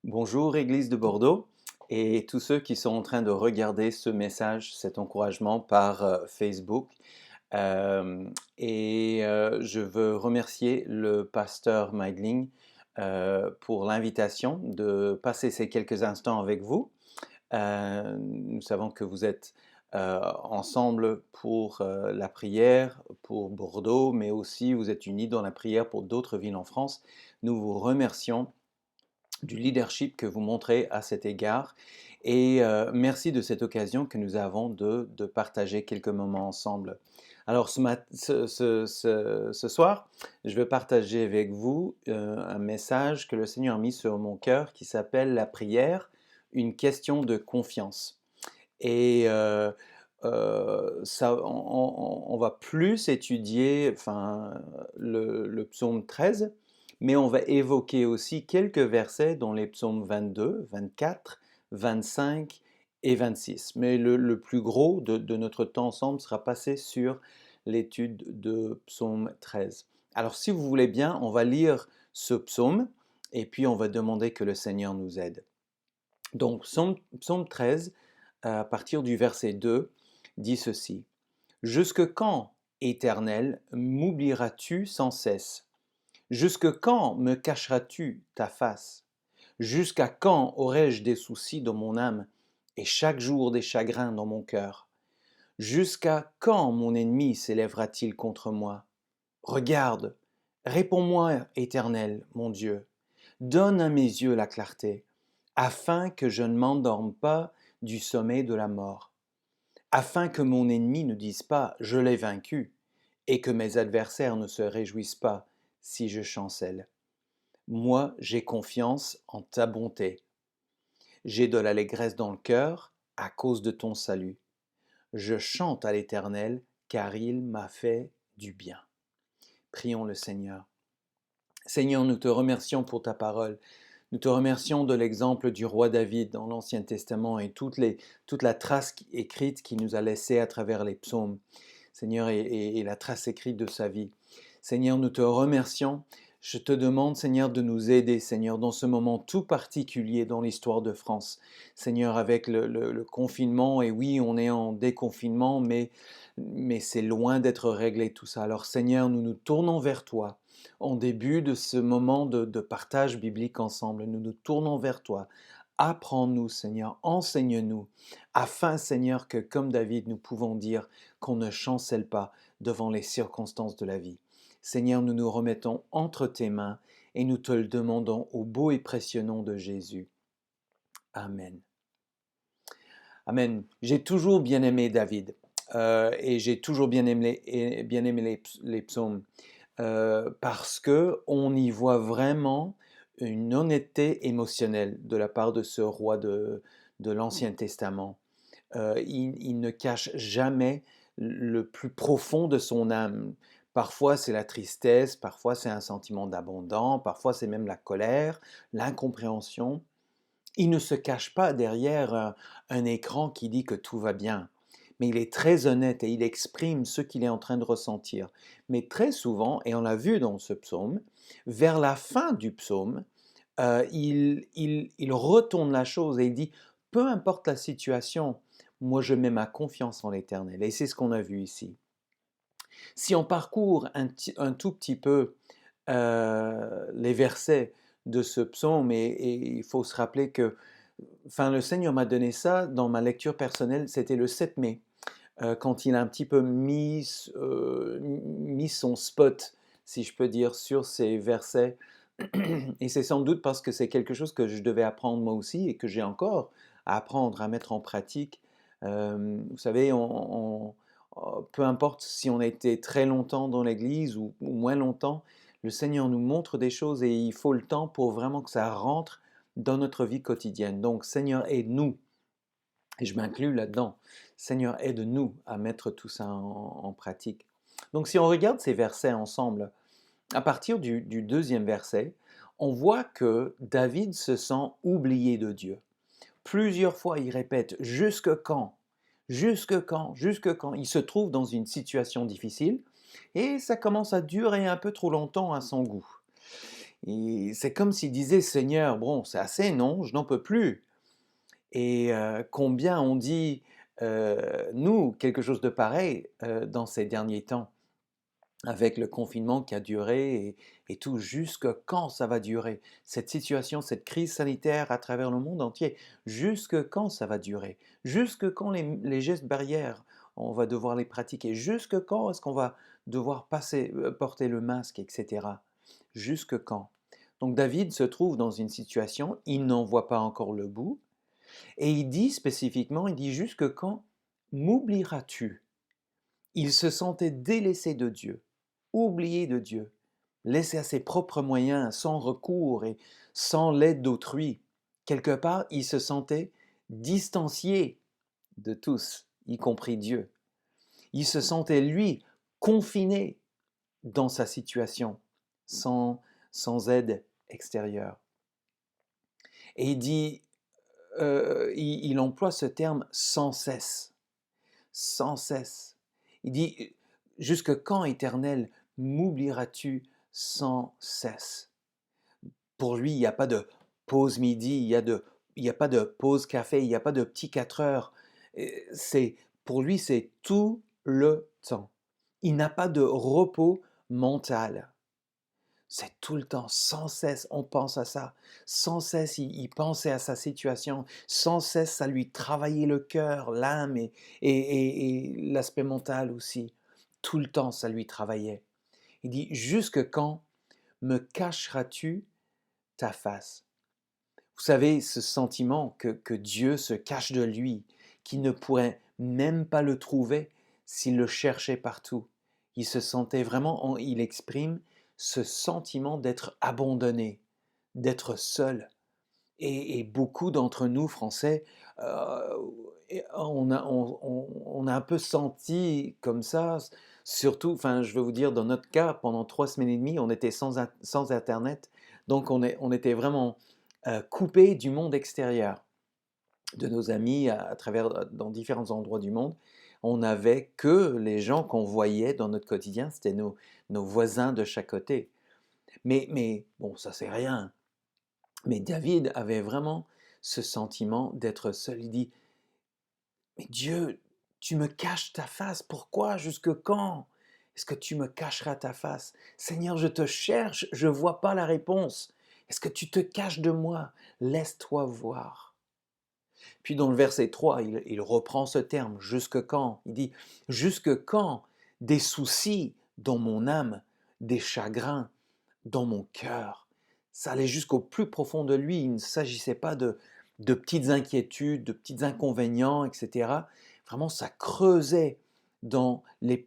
Bonjour Église de Bordeaux et tous ceux qui sont en train de regarder ce message, cet encouragement par Facebook. Je veux remercier le pasteur Meidling pour l'invitation de passer ces quelques instants avec vous. Nous savons que vous êtes ensemble pour la prière, pour Bordeaux, mais aussi vous êtes unis dans la prière pour d'autres villes en France. Nous vous remercions du leadership que vous montrez à cet égard. Et merci de cette occasion que nous avons de partager quelques moments ensemble. Alors ce soir, je vais partager avec vous un message que le Seigneur a mis sur mon cœur qui s'appelle la prière, une question de confiance. Et on va plus étudier le psaume 13, mais on va évoquer aussi quelques versets dans les psaumes 22, 24, 25 et 26. Mais le plus gros de notre temps ensemble sera passé sur l'étude de psaume 13. Alors si vous voulez bien, on va lire ce psaume et puis on va demander que le Seigneur nous aide. Donc psaume 13, à partir du verset 2, dit ceci. Jusque quand, Éternel, m'oublieras-tu sans cesse? Jusque quand me cacheras-tu ta face? Jusqu'à quand aurai-je des soucis dans mon âme et chaque jour des chagrins dans mon cœur? Jusqu'à quand mon ennemi s'élèvera-t-il contre moi? Regarde, réponds-moi, Éternel, mon Dieu. Donne à mes yeux la clarté, afin que je ne m'endorme pas du sommeil de la mort, afin que mon ennemi ne dise pas je l'ai vaincu, et que mes adversaires ne se réjouissent pas si je chancelle. Moi, j'ai confiance en ta bonté. J'ai de l'allégresse dans le cœur à cause de ton salut. Je chante à l'Éternel, car il m'a fait du bien. Prions le Seigneur. Seigneur, nous te remercions pour ta parole. Nous te remercions de l'exemple du roi David dans l'Ancien Testament et toute la trace écrite qu'il nous a laissée à travers les psaumes, Seigneur, et la trace écrite de sa vie. Seigneur, nous te remercions. Je te demande, Seigneur, de nous aider, Seigneur, dans ce moment tout particulier dans l'histoire de France. Seigneur, avec le confinement, et oui, on est en déconfinement, mais c'est loin d'être réglé tout ça. Alors, Seigneur, nous nous tournons vers toi en début de ce moment de partage biblique ensemble. Nous nous tournons vers toi. Apprends-nous, Seigneur, enseigne-nous, afin, Seigneur, que comme David, nous pouvons dire qu'on ne chancelle pas devant les circonstances de la vie. Seigneur, nous nous remettons entre tes mains et nous te le demandons au beau et précieux nom de Jésus. Amen. Amen. J'ai toujours bien aimé David et j'ai toujours bien aimé les psaumes. Parce que on y voit vraiment une honnêteté émotionnelle de la part de ce roi de l'Ancien Testament. Il ne cache jamais le plus profond de son âme. Parfois c'est la tristesse, parfois c'est un sentiment d'abandon, parfois c'est même la colère, l'incompréhension. Il ne se cache pas derrière un écran qui dit que tout va bien, mais il est très honnête et il exprime ce qu'il est en train de ressentir. Mais très souvent, et on l'a vu dans ce psaume, vers la fin du psaume, il retourne la chose et il dit, peu importe la situation, moi je mets ma confiance en l'Éternel. Et c'est ce qu'on a vu ici. Si on parcourt un tout petit peu les versets de ce psaume, et il faut se rappeler que le Seigneur m'a donné ça dans ma lecture personnelle, c'était le 7 mai, quand il a un petit peu mis son spot, si je peux dire, sur ces versets. Et c'est sans doute parce que c'est quelque chose que je devais apprendre moi aussi et que j'ai encore à apprendre, à mettre en pratique. Vous savez, peu importe si on a été très longtemps dans l'Église ou moins longtemps, le Seigneur nous montre des choses et il faut le temps pour vraiment que ça rentre dans notre vie quotidienne. Donc, Seigneur, aide-nous, et je m'inclus là-dedans. Seigneur, aide-nous à mettre tout ça en pratique. Donc, si on regarde ces versets ensemble, à partir du deuxième verset, on voit que David se sent oublié de Dieu. Plusieurs fois, il répète « Jusque quand? Jusque quand? Jusque quand ?» Il se trouve dans une situation difficile et ça commence à durer un peu trop longtemps à son goût. C'est comme s'il disait: «Seigneur, bon, c'est assez, non? Je n'en peux plus». Et combien on dit, nous, quelque chose de pareil, dans ces derniers temps, avec le confinement qui a duré et tout, jusque quand ça va durer? Cette situation, cette crise sanitaire à travers le monde entier, jusque quand ça va durer? Jusque quand les gestes barrières, on va devoir les pratiquer? Jusque quand est-ce qu'on va devoir porter le masque, et cetera? Jusque quand? Donc David se trouve dans une situation, il n'en voit pas encore le bout, et il dit spécifiquement, il dit: «Jusque quand m'oublieras-tu?» Il se sentait délaissé de Dieu, oublié de Dieu, laissé à ses propres moyens, sans recours et sans l'aide d'autrui. Quelque part, il se sentait distancié de tous, y compris Dieu. Il se sentait, lui, confiné dans sa situation, sans, sans aide extérieure. Et il dit, il emploie ce terme sans cesse, sans cesse. Il dit, jusque quand, Éternel, m'oublieras-tu sans cesse? Pour lui, il n'y a pas de pause midi, il y a pas de pause café, il n'y a pas de petit 4 heures. Pour lui, c'est tout le temps. Il n'a pas de repos mental. C'est tout le temps, sans cesse, on pense à ça. Sans cesse, il pensait à sa situation. Sans cesse, ça lui travaillait le cœur, l'âme et l'aspect mental aussi. Tout le temps, ça lui travaillait. Il dit, jusque quand me cacheras-tu ta face? Vous savez, ce sentiment que Dieu se cache de lui, qu'il ne pourrait même pas le trouver s'il le cherchait partout. Il se sentait vraiment, il exprime ce sentiment d'être abandonné, d'être seul. Et beaucoup d'entre nous, Français, euh, on a un peu senti comme ça, surtout, enfin, je veux vous dire, dans notre cas, pendant 3 semaines et demie, on était sans Internet, donc on était vraiment coupé du monde extérieur, de nos amis à travers, dans différents endroits du monde. On n'avait que les gens qu'on voyait dans notre quotidien, c'était nos voisins de chaque côté. Mais bon, ça c'est rien. Mais David avait vraiment ce sentiment d'être seul. Il dit, mais Dieu, tu me caches ta face, pourquoi? Jusque quand? Est-ce que tu me cacheras ta face? Seigneur, je te cherche, je ne vois pas la réponse. Est-ce que tu te caches de moi? Laisse-toi voir. Puis dans le verset 3, il reprend ce terme, jusque quand? Il dit, jusque quand des soucis dans mon âme, des chagrins dans mon cœur? Ça allait jusqu'au plus profond de lui. Il ne s'agissait pas de petites inquiétudes, de petits inconvénients, etc. Vraiment, ça creusait dans les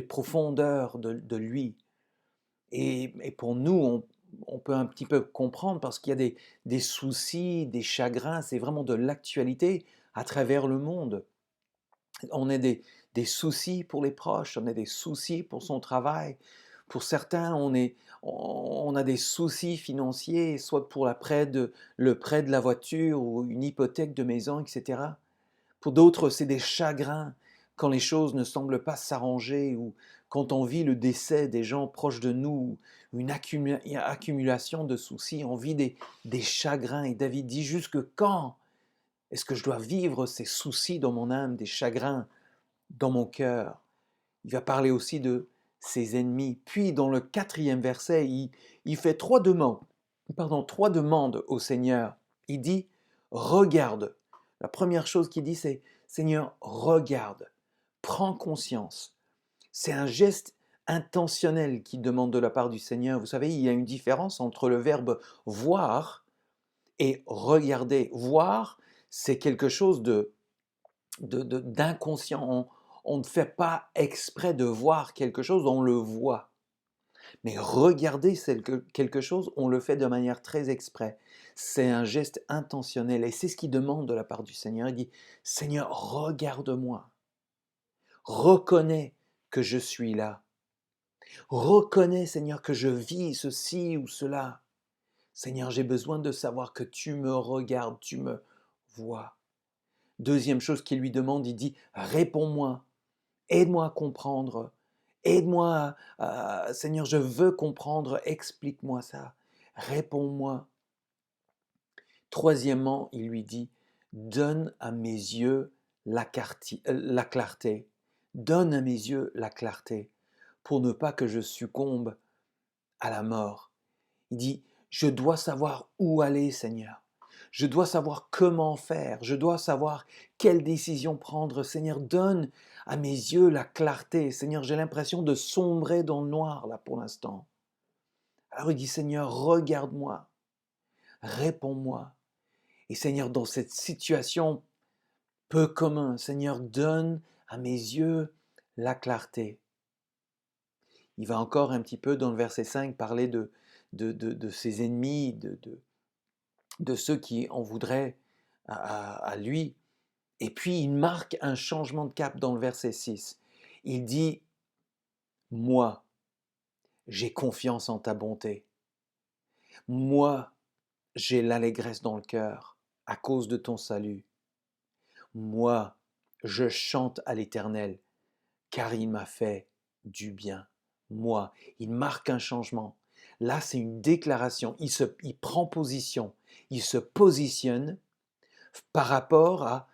profondeurs de lui. Et pour nous, on peut un petit peu comprendre parce qu'il y a des soucis, des chagrins, c'est vraiment de l'actualité à travers le monde. On a des soucis pour les proches, on a des soucis pour son travail. Pour certains, on a des soucis financiers, soit pour le prêt de la voiture ou une hypothèque de maison, etc. Pour d'autres, c'est des chagrins quand les choses ne semblent pas s'arranger ou quand on vit le décès des gens proches de nous, une accumulation de soucis, on vit des chagrins. Et David dit, jusque quand est-ce que je dois vivre ces soucis dans mon âme, des chagrins dans mon cœur? Il va parler aussi de ses ennemis. Puis dans le 4e verset, il fait trois demandes au Seigneur. Il dit, regarde. La première chose qu'il dit, c'est, Seigneur, regarde, prends conscience. C'est un geste intentionnel qu'il demande de la part du Seigneur. Vous savez, il y a une différence entre le verbe voir et regarder. Voir, c'est quelque chose d'inconscient. On ne fait pas exprès de voir quelque chose, on le voit. Mais regarder quelque chose, on le fait de manière très exprès. C'est un geste intentionnel et c'est ce qu'il demande de la part du Seigneur. Il dit, Seigneur, regarde-moi. Reconnais que je suis là. Reconnais, Seigneur, que je vis ceci ou cela. Seigneur, j'ai besoin de savoir que tu me regardes, tu me vois. Deuxième chose qu'il lui demande, il dit, réponds-moi, aide-moi à comprendre, aide-moi, Seigneur, je veux comprendre, explique-moi ça. réponds-moi. Troisièmement, il lui dit, donne à mes yeux la clarté. Donne à mes yeux la clarté pour ne pas que je succombe à la mort. Il dit, je dois savoir où aller, Seigneur. Je dois savoir comment faire. Je dois savoir quelle décision prendre. Seigneur, donne à mes yeux la clarté. Seigneur, j'ai l'impression de sombrer dans le noir, là, pour l'instant. Alors il dit, Seigneur, regarde-moi, réponds-moi. Et Seigneur, dans cette situation peu commune, Seigneur, donne à mes yeux la clarté. Il va encore un petit peu dans le verset 5 parler de ses ennemis, de ceux qui en voudraient à lui. Et puis il marque un changement de cap dans le verset 6. Il dit, moi, j'ai confiance en ta bonté. Moi, j'ai l'allégresse dans le cœur à cause de ton salut. Moi, je chante à l'Éternel, car il m'a fait du bien. Moi, il marque un changement. Là, c'est une déclaration. Il prend position. Il se positionne par rapport à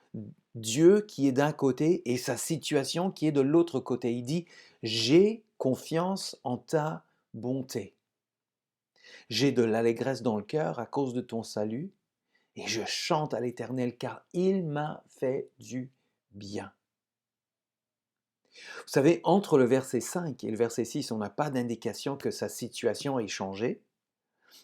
Dieu qui est d'un côté et sa situation qui est de l'autre côté. Il dit, j'ai confiance en ta bonté. J'ai de l'allégresse dans le cœur à cause de ton salut et je chante à l'Éternel car il m'a fait du bien. Vous savez, entre le verset 5 et le verset 6, on n'a pas d'indication que sa situation ait changé.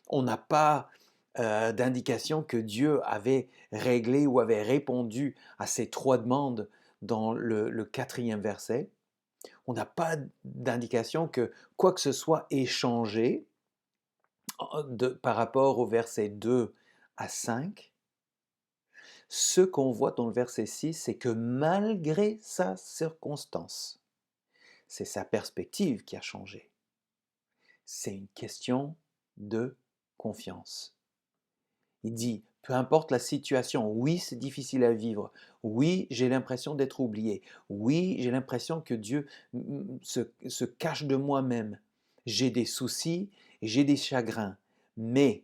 On n'a pas d'indication que Dieu avait réglé ou avait répondu à ces trois demandes dans le quatrième verset. On n'a pas d'indication que quoi que ce soit ait changé par rapport au verset 2 à 5. Ce qu'on voit dans le verset 6, c'est que malgré sa circonstance, c'est sa perspective qui a changé. C'est une question de confiance. Il dit, peu importe la situation, oui, c'est difficile à vivre, oui, j'ai l'impression d'être oublié, oui, j'ai l'impression que Dieu se cache de moi-même, j'ai des soucis et j'ai des chagrins, mais,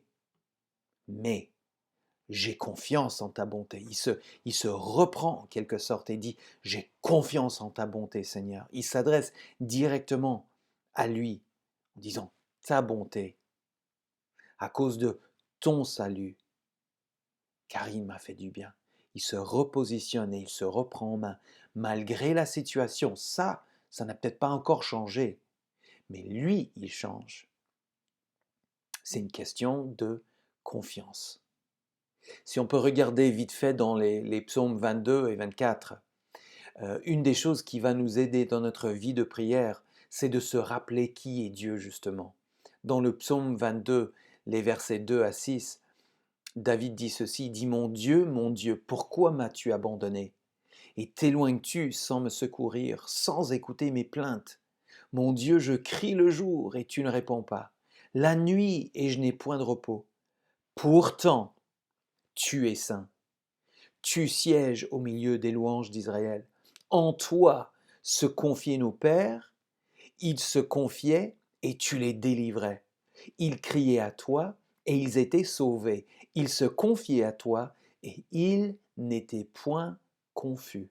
j'ai confiance en ta bonté. Il se reprend en quelque sorte et dit, j'ai confiance en ta bonté, Seigneur. Il s'adresse directement à lui en disant, ta bonté, à cause de ton salut, car il m'a fait du bien. Il se repositionne et il se reprend en main. Malgré la situation, ça n'a peut-être pas encore changé, mais lui, il change. C'est une question de confiance. Si on peut regarder vite fait dans les psaumes 22 et 24, une des choses qui va nous aider dans notre vie de prière, c'est de se rappeler qui est Dieu justement. Dans le psaume 22, les versets 2 à 6, David dit ceci, il dit mon Dieu, pourquoi m'as-tu abandonné? Et t'éloignes-tu sans me secourir, sans écouter mes plaintes? Mon Dieu, je crie le jour et tu ne réponds pas, la nuit et je n'ai point de repos. Pourtant, tu es saint. Tu sièges au milieu des louanges d'Israël. En toi se confiaient nos pères, ils se confiaient et tu les délivrais. Ils criaient à toi et ils étaient sauvés. Ils se confiaient à toi et ils n'étaient point confus.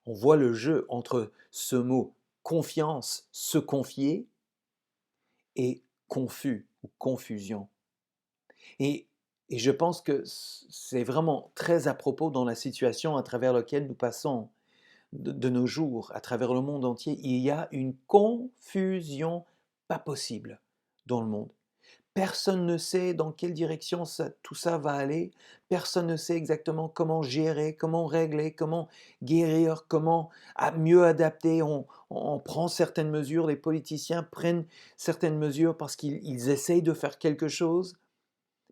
On voit le jeu entre ce mot confiance, se confier, et confus ou confusion. Et, et je pense que c'est vraiment très à propos dans la situation à travers laquelle nous passons de nos jours, à travers le monde entier. Il y a une confusion pas possible dans le monde. Personne ne sait dans quelle direction tout ça va aller. Personne ne sait exactement comment gérer, comment régler, comment guérir, comment mieux adapter. On prend certaines mesures, les politiciens prennent certaines mesures parce qu'ils essayent de faire quelque chose,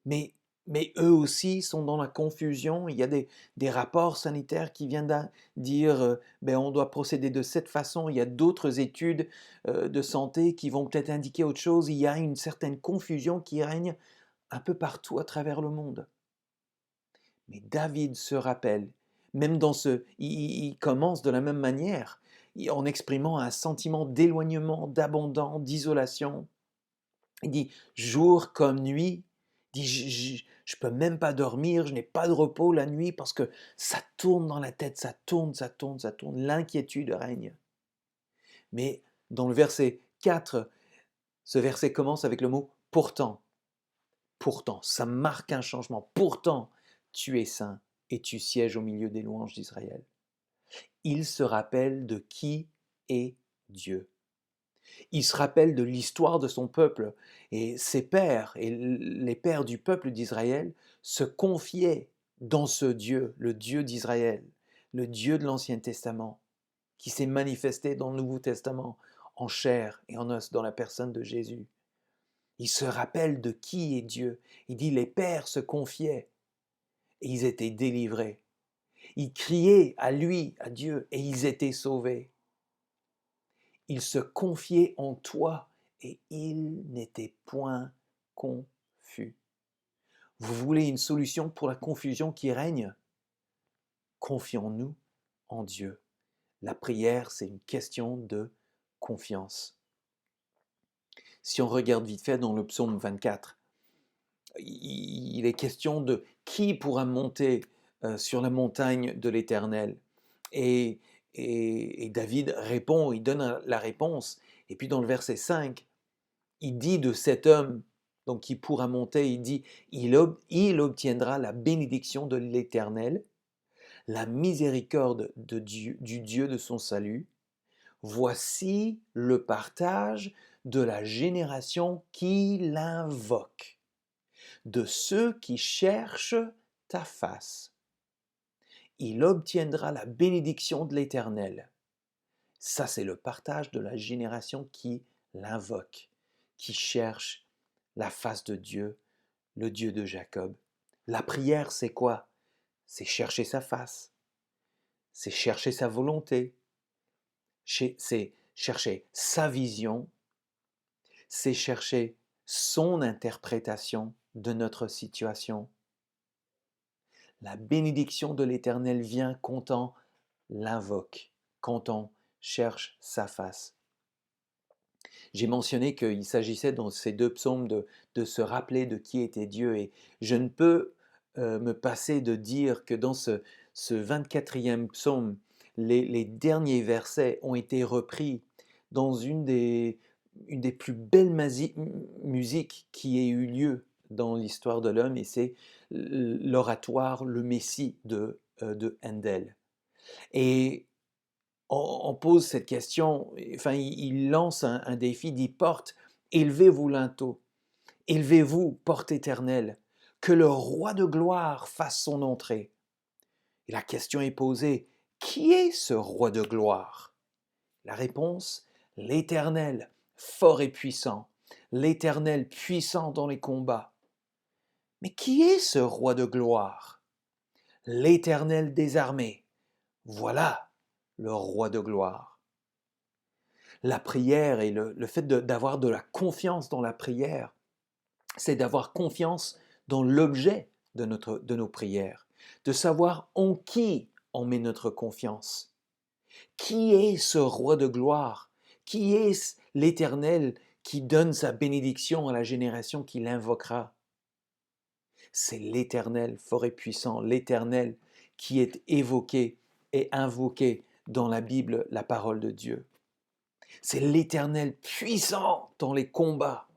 mais, mais eux aussi sont dans la confusion. Il y a des rapports sanitaires qui viennent dire ben, on doit procéder de cette façon. Il y a d'autres études de santé qui vont peut-être indiquer autre chose. Il y a une certaine confusion qui règne un peu partout à travers le monde. Mais David se rappelle, même dans il commence de la même manière, en exprimant un sentiment d'éloignement, d'abandon, d'isolation. Il dit jour comme nuit. Il dit je peux même pas dormir, je n'ai pas de repos la nuit parce que ça tourne dans la tête, ça tourne, ça tourne, ça tourne. L'inquiétude règne. Mais dans le verset 4, ce verset commence avec le mot pourtant. Pourtant, ça marque un changement. Pourtant, tu es saint et tu sièges au milieu des louanges d'Israël. Il se rappelle de qui est Dieu. Il se rappelle de l'histoire de son peuple et ses pères et les pères du peuple d'Israël se confiaient dans ce Dieu, le Dieu d'Israël, le Dieu de l'Ancien Testament, qui s'est manifesté dans le Nouveau Testament en chair et en os dans la personne de Jésus. Il se rappelle de qui est Dieu. Il dit les pères se confiaient et ils étaient délivrés. Ils criaient à lui, à Dieu, et ils étaient sauvés. Ils se confiaient en toi et ils n'étaient point confus. Vous voulez une solution pour la confusion qui règne? Confions-nous en Dieu. La prière, c'est une question de confiance. Si on regarde vite fait dans le psaume 24, il est question de qui pourra monter sur la montagne de l'Éternel. Et, et David répond, il donne la réponse. Et puis dans le verset 5, il dit de cet homme, donc qui pourra monter, il dit, il obtiendra la bénédiction de l'Éternel, la miséricorde du Dieu de son salut. Voici le partage de la génération qui l'invoque, de ceux qui cherchent ta face. Il obtiendra la bénédiction de l'Éternel. Ça, c'est le partage de la génération qui l'invoque, qui cherche la face de Dieu, le Dieu de Jacob. La prière, c'est quoi? C'est chercher sa face, c'est chercher sa volonté, c'est chercher sa vision, c'est chercher son interprétation de notre situation. La bénédiction de l'Éternel vient quand on l'invoque, quand on cherche sa face. J'ai mentionné qu'il s'agissait dans ces deux psaumes de se rappeler de qui était Dieu et je ne peux me passer de dire que dans ce 24e psaume, les derniers versets ont été repris dans une des plus belles musiques qui ait eu lieu dans l'histoire de l'homme et c'est l'oratoire Le Messie de Handel. Et on pose cette question, enfin, il lance un défi, dit porte, élevez-vous linteau, élevez-vous, porte éternelle, que le roi de gloire fasse son entrée. Et la question est posée, qui est ce roi de gloire? La réponse, l'Éternel, fort et puissant, l'Éternel puissant dans les combats. Mais qui est ce roi de gloire? L'Éternel des armées, voilà le roi de gloire. La prière et le fait d'avoir de la confiance dans la prière, c'est d'avoir confiance dans l'objet de nos prières, de savoir en qui on met notre confiance. Qui est ce roi de gloire? Qui est l'Éternel qui donne sa bénédiction à la génération qui l'invoquera? C'est l'Éternel fort et puissant, l'Éternel qui est évoqué et invoqué dans la Bible, la parole de Dieu. C'est l'Éternel puissant dans les combats.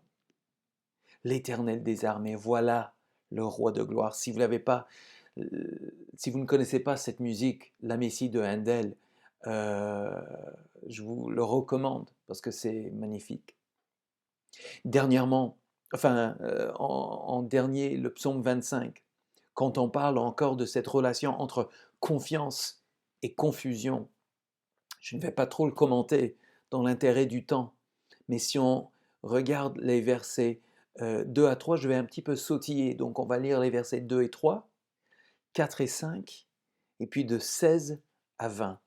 L'Éternel des armées, voilà le roi de gloire. Si vous l'avez pas, si vous ne connaissez pas cette musique, La Messie de Handel, je vous le recommande parce que c'est magnifique. Dernièrement, enfin en dernier, le psaume 25, quand on parle encore de cette relation entre confiance et confusion, je ne vais pas trop le commenter dans l'intérêt du temps, mais si on regarde les versets 2 à 3, je vais un petit peu sautiller, donc on va lire les versets 2 et 3, 4 et 5, et puis de 16 à 20.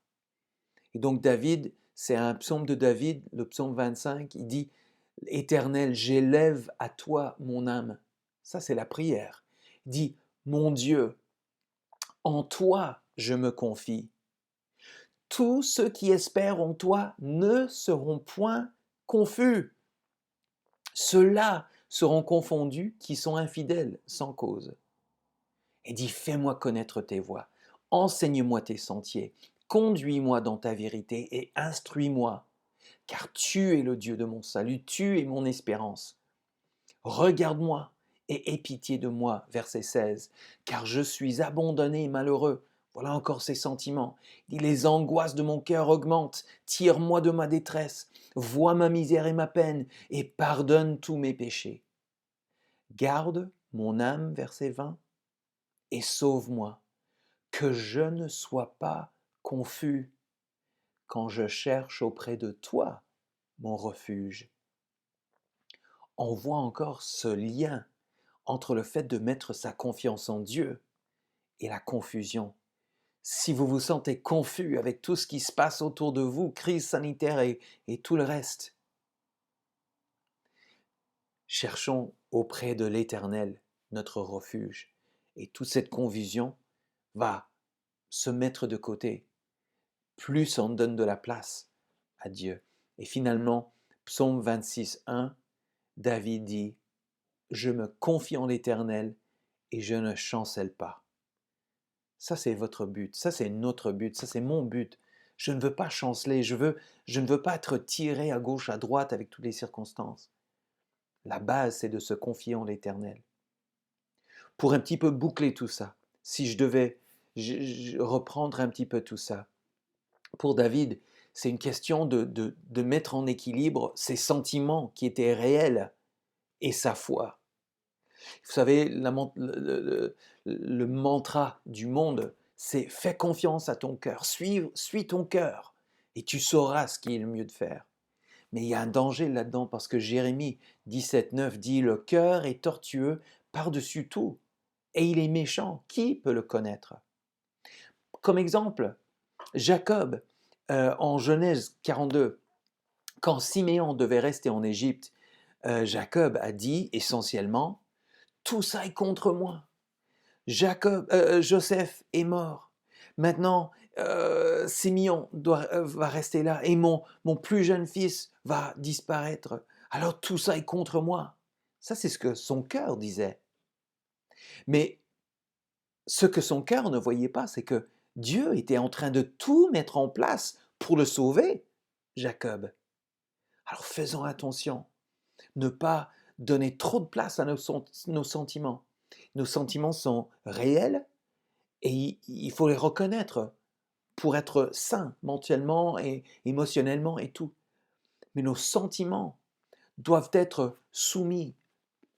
Et donc David, c'est un psaume de David, le psaume 25, il dit « Éternel, j'élève à toi mon âme ». Ça, c'est la prière. Il dit « Mon Dieu, en toi je me confie ». Tous ceux qui espèrent en toi ne seront point confus. Ceux-là seront confondus qui sont infidèles sans cause. Et dis, fais-moi connaître tes voies, enseigne-moi tes sentiers, conduis-moi dans ta vérité et instruis-moi, car tu es le Dieu de mon salut, tu es mon espérance. Regarde-moi et aie pitié de moi, verset 16, car je suis abandonné et malheureux. Voilà encore ses sentiments. Il dit, les angoisses de mon cœur augmentent, tire-moi de ma détresse, vois ma misère et ma peine, et pardonne tous mes péchés. Garde mon âme, verset 20, et sauve-moi, que je ne sois pas confus quand je cherche auprès de toi mon refuge. On voit encore ce lien entre le fait de mettre sa confiance en Dieu et la confusion. Si vous vous sentez confus avec tout ce qui se passe autour de vous, crise sanitaire et tout le reste, cherchons auprès de l'Éternel notre refuge. Et toute cette confusion va se mettre de côté. Plus on donne de la place à Dieu. Et finalement, Psaume 26, 1, David dit, je me confie en l'Éternel et je ne chancelle pas. Ça, c'est votre but, ça, c'est notre but, ça, c'est mon but. Je ne veux pas chanceler, je ne veux pas être tiré à gauche, à droite avec toutes les circonstances. La base, c'est de se confier en l'Éternel. Pour un petit peu boucler tout ça, si je devais reprendre un petit peu tout ça, pour David, c'est une question de mettre en équilibre ses sentiments qui étaient réels et sa foi. Vous savez, le mantra du monde, c'est fais confiance à ton cœur, suis ton cœur et tu sauras ce qui est le mieux de faire. Mais il y a un danger là-dedans parce que Jérémie 17,9 dit le cœur est tortueux par-dessus tout et il est méchant. Qui peut le connaître? Comme exemple, Jacob, en Genèse 42, quand Siméon devait rester en Égypte, Jacob a dit essentiellement tout ça est contre moi. Joseph est mort. Maintenant, Simeon va rester là et mon plus jeune fils va disparaître. Alors tout ça est contre moi. Ça, c'est ce que son cœur disait. Mais ce que son cœur ne voyait pas, c'est que Dieu était en train de tout mettre en place pour le sauver, Jacob. Alors faisons attention, ne pas donner trop de place à nos sentiments. Nos sentiments sont réels, et il faut les reconnaître pour être sains mentalement et émotionnellement et tout. Mais nos sentiments doivent être soumis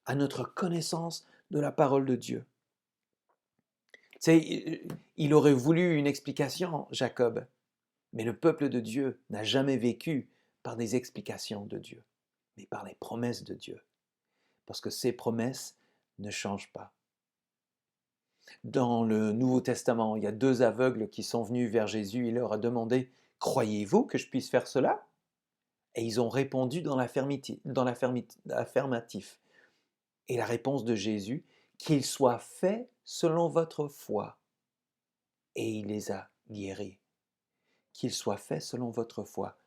à notre connaissance de la parole de Dieu. Il aurait voulu une explication, Jacob, mais le peuple de Dieu n'a jamais vécu par des explications de Dieu, mais par les promesses de Dieu. Parce que ces promesses ne changent pas. Dans le Nouveau Testament, il y a deux aveugles qui sont venus vers Jésus. Il leur a demandé, croyez-vous que je puisse faire cela? Et ils ont répondu dans l'affirmatif. Et la réponse de Jésus, qu'il soit fait selon votre foi. Et il les a guéris. Qu'il soit fait selon votre foi.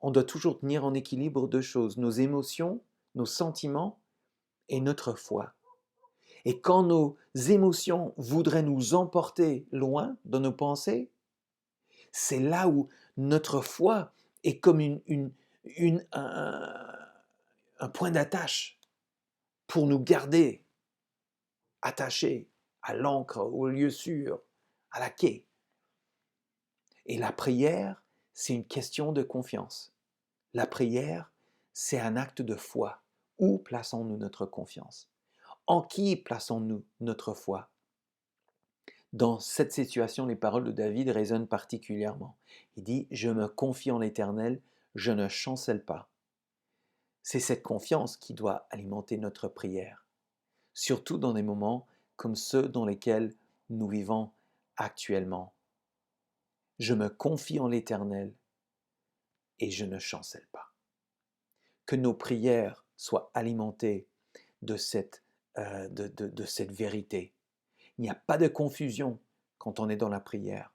On doit toujours tenir en équilibre deux choses, nos émotions, nos sentiments et notre foi. Et quand nos émotions voudraient nous emporter loin dans nos pensées, c'est là où notre foi est comme un point d'attache pour nous garder attachés à l'ancre, au lieu sûr, à la quai. Et la prière, c'est une question de confiance. La prière, c'est un acte de foi. Où plaçons-nous notre confiance? En qui plaçons-nous notre foi? Dans cette situation, les paroles de David résonnent particulièrement. Il dit « Je me confie en l'Éternel, je ne chancelle pas ». C'est cette confiance qui doit alimenter notre prière, surtout dans des moments comme ceux dans lesquels nous vivons actuellement. Je me confie en l'Éternel et je ne chancelle pas. Que nos prières soient alimentées de cette vérité. Il n'y a pas de confusion quand on est dans la prière.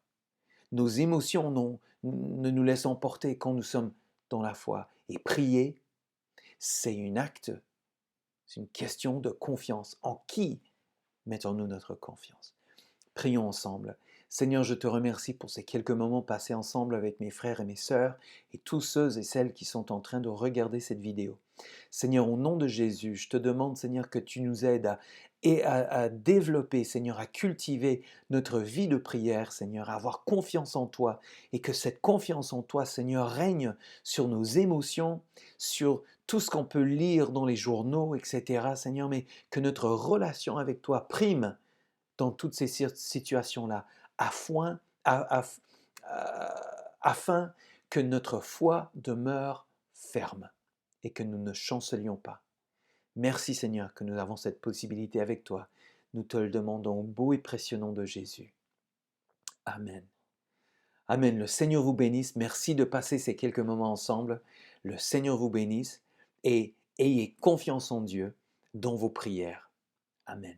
Nos émotions ne nous laissent emporter quand nous sommes dans la foi. Et prier, c'est c'est une question de confiance. En qui mettons-nous notre confiance? Prions ensemble. Seigneur, je te remercie pour ces quelques moments passés ensemble avec mes frères et mes sœurs et tous ceux et celles qui sont en train de regarder cette vidéo. Seigneur, au nom de Jésus, je te demande, Seigneur, que tu nous aides à développer, Seigneur, à cultiver notre vie de prière, Seigneur, à avoir confiance en toi et que cette confiance en toi, Seigneur, règne sur nos émotions, sur tout ce qu'on peut lire dans les journaux, etc., Seigneur, mais que notre relation avec toi prime dans toutes ces situations-là, afin, afin que notre foi demeure ferme et que nous ne chancelions pas. Merci Seigneur que nous avons cette possibilité avec toi. Nous te le demandons au beau et précieux nom de Jésus. Amen. Amen. Le Seigneur vous bénisse. Merci de passer ces quelques moments ensemble. Le Seigneur vous bénisse et ayez confiance en Dieu dans vos prières. Amen.